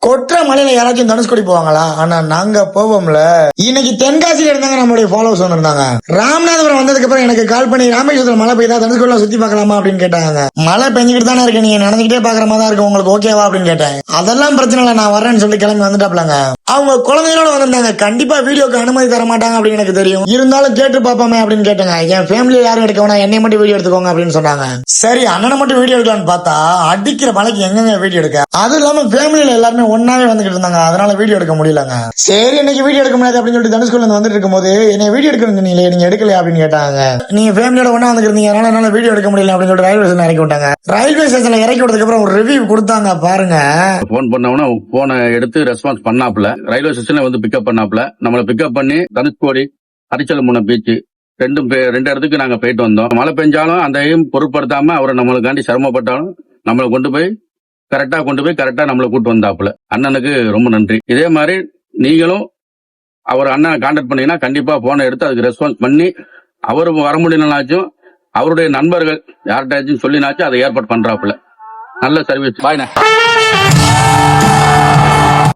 கொற்ற மலையில யாராச்சும் தனுஷ்கோடி போவாங்களா? ஆனா நாங்க போவோம்ல. இன்னைக்கு தென்காசியில இருந்தாங்க நம்மளுடைய ஃபாலோவர்ஸ் வந்திருந்தாங்க. ராமநாதபுரம் வந்ததுக்கு அப்புறம் எனக்கு கால் பண்ணி ராமேஸ்வரத்துல மழை பெய்தா தனுஷ்கோடில சுத்தி பார்க்கலாமா அப்படின்னு கேட்டாங்க. மழை பெஞ்சுக்கிட்டு தானே இருக்கு, நீங்க நடந்துகிட்டே பாக்குற மாதிரி தான் இருக்கு, உங்களுக்கு ஓகேவா அப்படின்னு கேட்டேன். அதெல்லாம் பிரச்சனை இல்லை, நான் வரேன்னு சொல்லி கிளம்பி வந்துட்டாப்லங்க. அவங்க குழந்தைகளோட வந்திருந்தாங்க. கண்டிப்பா வீடியோக்கு அனுமதி தர மாட்டாங்க அப்படின்னு எனக்கு தெரியும், இருந்தாலும் கேட்டு பாப்போமே அப்படின்னு கேட்டேங்க. என் ஃபேமிலி யாரும் எடுக்க வேணா, என்னை மட்டும் வீடியோ எடுத்துக்கோங்க அப்படின்னு சொன்னாங்க. சரி அண்ணனை மட்டும் வீடியோ எடுக்கலான்னு பார்த்தா அடிக்கிற மலைக்கு எங்க வீடியோ எடுக்க, அதுவும் இல்லாம ஃபேமிலியில எல்லாருமே ஒன்னாவே வந்துகிட்டு இருந்தாங்க, அதனால வீடியோ எடுக்க முடியலங்க. சரி இன்னைக்கு வீடியோ எடுக்க முடியாது அப்படின்னு சொல்லிட்டு தனுஷ்கோடில இருந்து வந்துட்டு இருக்கும்போது என்ன வீடியோ எடுக்கணும் நீங்க எடுக்கல அப்படின்னு கேட்டாங்க. நீங்க ஃபேமிலியோட ஒண்ணா வந்துருந்தீங்க, அதனால என்னால வீடியோ எடுக்க முடியல அப்படின்னு சொல்லிட்டு ரயில்வே ஸ்டேஷன் இறக்கி விட்டாங்க. ரயில்வே ஸ்டேஷன்ல இறக்கி விட்டதுக்கு அப்புறம் ஒரு ரிவ்யூ கொடுத்தாங்க பாருங்க. போன் பண்ணவன போனை எடுத்து ரெஸ்பான்ஸ் பண்ணாப்ல, ரயில்வே ஸ்டேஷன்ல வந்து பிக்கப் பண்ணாப்ல, நம்மளை பிக்கப் பண்ணி தனுஷ்கோடி அரிச்சலமுனை பீச் ரெண்டு இடத்துக்கு நாங்க போயிட்டு வந்தோம். மழை பெஞ்சாலும் அந்த பொருட்படுத்தாம அவரை நம்மளுக்காண்டி சிரமப்பட்டாலும் நம்மளை கொண்டு போய் கரெக்டா நம்மளை கூட்டு வந்தாப்புல. அண்ணனுக்கு ரொம்ப நன்றி. இதே மாதிரி நீங்களும் அவர் அண்ணனை கான்டாக்ட் பண்ணீங்கன்னா கண்டிப்பா போனை எடுத்து அதுக்கு ரெஸ்பான்ஸ் பண்ணி அவரு வர முடியலனாச்சும் அவருடைய நண்பர்கள் யார்கிட்டாச்சும் சொல்லினாச்சும் அதை ஏற்பாடு பண்றாப்புல. நல்ல சர்வீஸ். பாய்ண்ணே.